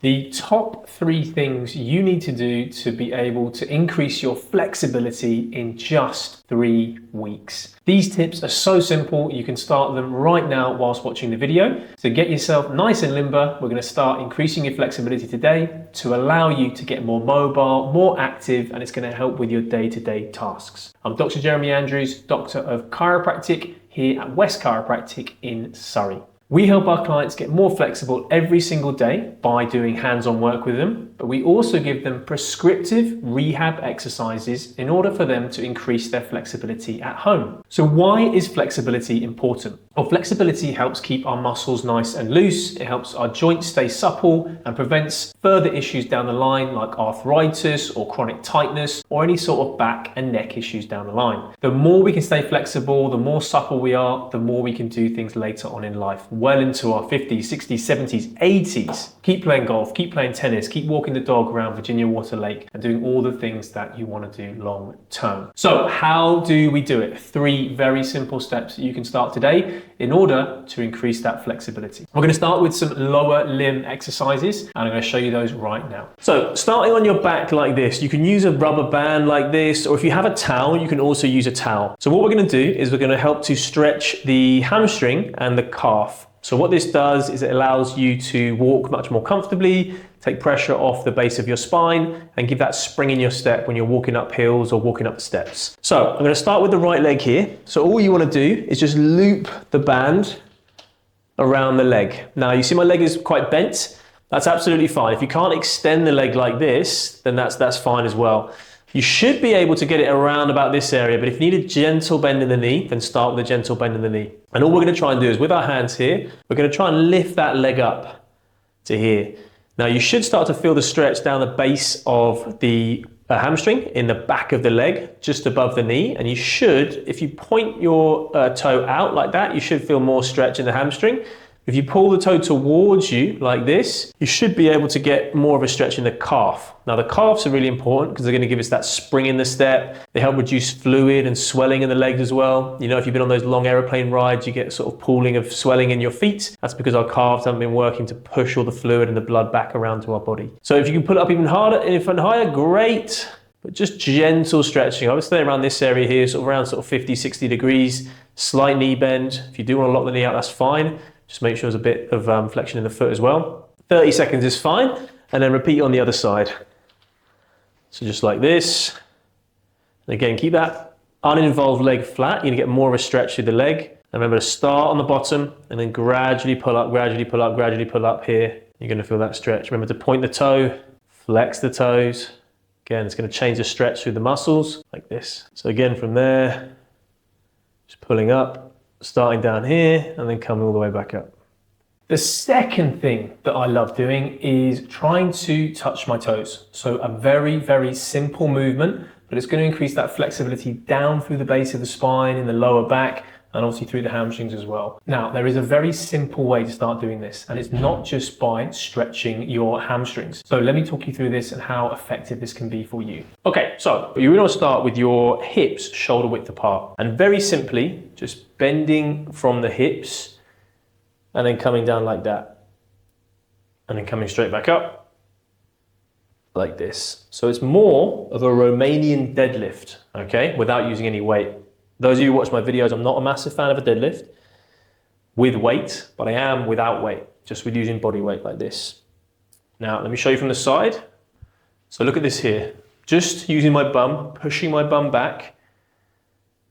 the top 3 things you need to do to be able to increase your flexibility in just 3 weeks. These tips are so simple, you can start them right now whilst watching the video. So get yourself nice and limber. We're going to start increasing your flexibility today to allow you to get more mobile, more active, and it's going to help with your day-to-day tasks. I'm Dr. Jeremy Andrews, Doctor of Chiropractic here at West Chiropractic in Surrey. We help our clients get more flexible every single day by doing hands-on work with them, but we also give them prescriptive rehab exercises in order for them to increase their flexibility at home. So why is flexibility important? Well, flexibility helps keep our muscles nice and loose. It helps our joints stay supple and prevents further issues down the line like arthritis or chronic tightness or any sort of back and neck issues down the line. The more we can stay flexible, the more supple we are, the more we can do things later on in life, well into our 50s, 60s, 70s, 80s. Keep playing golf, keep playing tennis, keep walking the dog around Virginia Water Lake and doing all the things that you want to do long term. So how do we do it? 3 very simple steps that you can start today in order to increase that flexibility. We're going to start with some lower limb exercises and I'm going to show you those right now. So starting on your back like this, you can use a rubber band like this, or if you have a towel, you can also use a towel. So what we're going to do is we're going to help to stretch the hamstring and the calf. So what this does is it allows you to walk much more comfortably, take pressure off the base of your spine and give that spring in your step when you're walking up hills or walking up the steps. So I'm going to start with the right leg here. So all you want to do is just loop the band around the leg. Now you see my leg is quite bent. That's absolutely fine. If you can't extend the leg like this, then that's fine as well. You should be able to get it around about this area, but if you need a gentle bend in the knee, then start with a gentle bend in the knee. And all we're going to try and do is with our hands here, we're going to try and lift that leg up to here. Now you should start to feel the stretch down the base of the hamstring in the back of the leg, just above the knee. And you should, if you point your toe out like that, you should feel more stretch in the hamstring. If you pull the toe towards you like this, you should be able to get more of a stretch in the calf. Now the calves are really important because they're going to give us that spring in the step. They help reduce fluid and swelling in the legs as well. You know, if you've been on those long aeroplane rides, you get sort of pooling of swelling in your feet. That's because our calves haven't been working to push all the fluid and the blood back around to our body. So if you can pull it up even harder, even higher, great. But just gentle stretching. I would stay around this area here, sort of around 50, 60 degrees, slight knee bend. If you do want to lock the knee out, that's fine. Just make sure there's a bit of flexion in the foot as well. 30 seconds is fine. And then repeat on the other side. So just like this. And again, keep that uninvolved leg flat. You're gonna get more of a stretch through the leg. And remember to start on the bottom and then gradually pull up, gradually pull up, gradually pull up here. You're gonna feel that stretch. Remember to point the toe, flex the toes. Again, it's gonna change the stretch through the muscles like this. So again, from there, just pulling up. Starting down here and then coming all the way back up. The second thing that I love doing is trying to touch my toes. So a very, very simple movement, but it's going to increase that flexibility down through the base of the spine, in the lower back, and obviously through the hamstrings as well. Now, there is a very simple way to start doing this, and it's not just by stretching your hamstrings. So let me talk you through this and how effective this can be for you. Okay, so you really want to start with your hips shoulder width apart. And very simply, just bending from the hips and then coming down like that. And then coming straight back up like this. So it's more of a Romanian deadlift, okay, without using any weight. Those of you who watch my videos, I'm not a massive fan of a deadlift with weight, but I am without weight, just with using body weight like this. Now, let me show you from the side. So look at this here. Just using my bum, pushing my bum back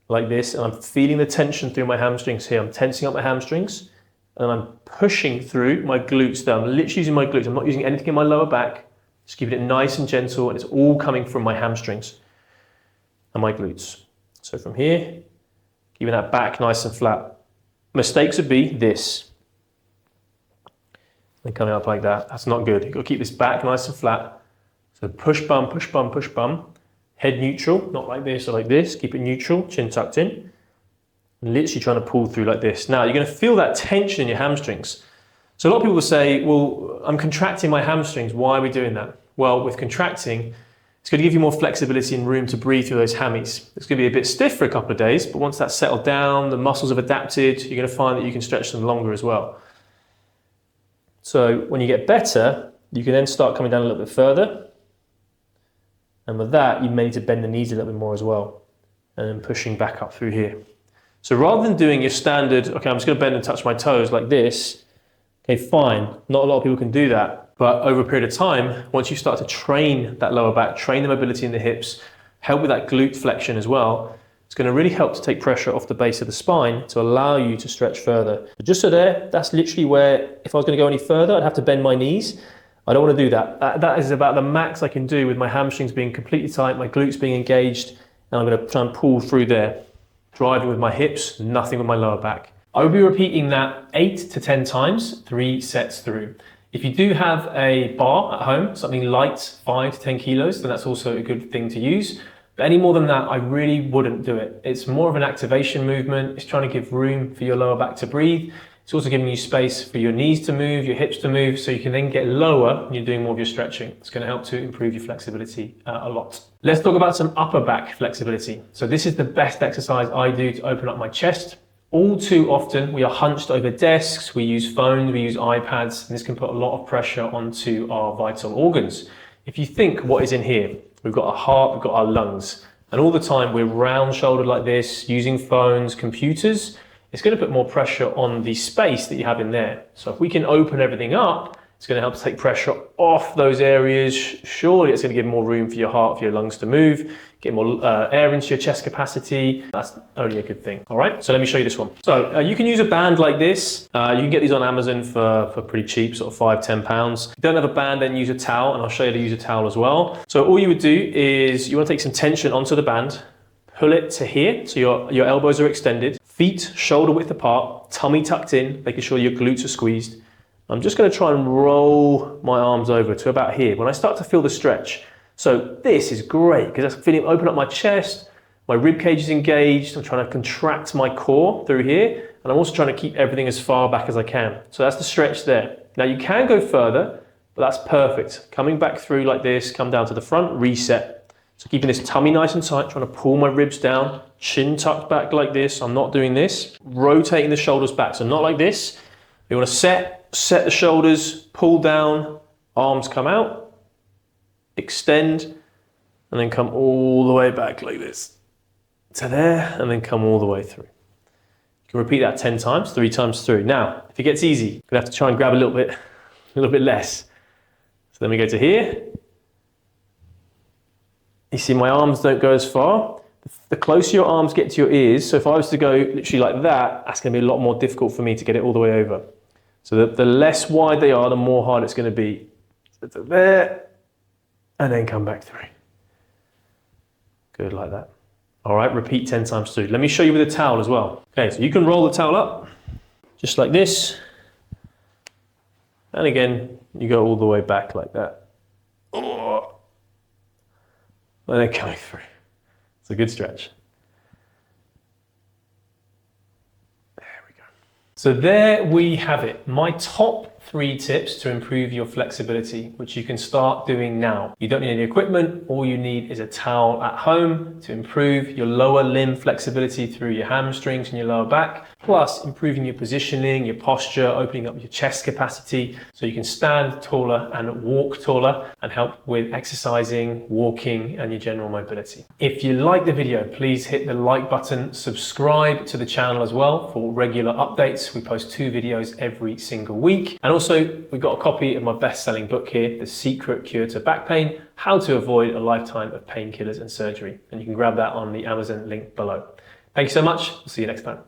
like this, and I'm feeling the tension through my hamstrings here. I'm tensing up my hamstrings, and I'm pushing through my glutes there. I'm literally using my glutes. I'm not using anything in my lower back. Just keeping it nice and gentle, and it's all coming from my hamstrings and my glutes. So from here, keeping that back nice and flat. Mistakes would be this. And coming up like that. That's not good. You've got to keep this back nice and flat. So push bum, push bum, push bum. Head neutral, not like this or like this. Keep it neutral, chin tucked in. And literally trying to pull through like this. Now, you're going to feel that tension in your hamstrings. So a lot of people will say, well, I'm contracting my hamstrings. Why are we doing that? Well, with contracting, it's going to give you more flexibility and room to breathe through those hammies. It's going to be a bit stiff for a couple of days, but once that's settled down, the muscles have adapted, you're going to find that you can stretch them longer as well. So when you get better, You can then start coming down a little bit further. And with that, you may need to bend the knees a little bit more as well. And then pushing back up through here. So rather than doing your standard, okay, I'm just gonna bend and touch my toes like this, okay, fine. Not a lot of people can do that. But over a period of time, once you start to train that lower back, train the mobility in the hips, help with that glute flexion as well, it's going to really help to take pressure off the base of the spine to allow you to stretch further. But just so there, that's literally where, if I was going to go any further, I'd have to bend my knees. I don't want to do that. That is about the max I can do with my hamstrings being completely tight, my glutes being engaged, and I'm going to try and pull through there. Driving with my hips, nothing with my lower back. I will be repeating that 8 to 10 times, 3 sets through. If you do have a bar at home, something light, 5 to 10 kilos, then that's also a good thing to use. But any more than that, I really wouldn't do it. It's more of an activation movement. It's trying to give room for your lower back to breathe. It's also giving you space for your knees to move, your hips to move, so you can then get lower when you're doing more of your stretching. It's going to help to improve your flexibility a lot. Let's talk about some upper back flexibility. So this is the best exercise I do to open up my chest. All too often, we are hunched over desks, we use phones, we use iPads, and this can put a lot of pressure onto our vital organs. If you think what is in here, we've got our heart, we've got our lungs, and all the time we're round shouldered like this, using phones, computers, it's going to put more pressure on the space that you have in there. So if we can open everything up, it's going to help to take pressure off those areas. Surely it's going to give more room for your heart, for your lungs to move, get more air into your chest capacity. That's only a good thing. All right, so let me show you this one. So you can use a band like this. You can get these on Amazon for pretty cheap, sort of £5–10. If you don't have a band, then use a towel, and I'll show you how to use a towel as well. So all you would do is you want to take some tension onto the band, pull it to here, so your elbows are extended, feet shoulder width apart, tummy tucked in, making sure your glutes are squeezed. I'm just going to try and roll my arms over to about here when I start to feel the stretch. So this is great because I'm feeling open up my chest, my rib cage is engaged, I'm trying to contract my core through here, and I'm also trying to keep everything as far back as I can. So that's the stretch there. Now you can go further, but that's perfect. Coming back through like this, come down to the front, reset. So keeping this tummy nice and tight, trying to pull my ribs down, chin tucked back like this. I'm not doing this. Rotating the shoulders back, so not like this. You want to set the shoulders, pull down, arms come out, extend, and then come all the way back like this to there, and then come all the way through. You can repeat that 10 times, 3 times through. Now, if it gets easy, you're gonna have to try and grab a little bit less. So then we go to here. You see my arms don't go as far. The closer your arms get to your ears, so if I was to go literally like that, that's gonna be a lot more difficult for me to get it all the way over. So the less wide they are, the more hard it's going to be. So to there, and then come back through. Good, like that. All right, repeat 10 times through. Let me show you with a towel as well. Okay, so you can roll the towel up, just like this. And again, you go all the way back like that. Oh. And then coming through. It's a good stretch. So there we have it, my top 3 tips to improve your flexibility, which you can start doing now. You don't need any equipment, all you need is a towel at home to improve your lower limb flexibility through your hamstrings and your lower back, plus improving your positioning, your posture, opening up your chest capacity so you can stand taller and walk taller and help with exercising, walking, and your general mobility. If you like the video, please hit the like button, subscribe to the channel as well for regular updates. We post 2 videos every single week. And also, we've got a copy of my best-selling book here, The Secret Cure to Back Pain, How to Avoid a Lifetime of Painkillers and Surgery. And you can grab that on the Amazon link below. Thank you so much. We'll see you next time.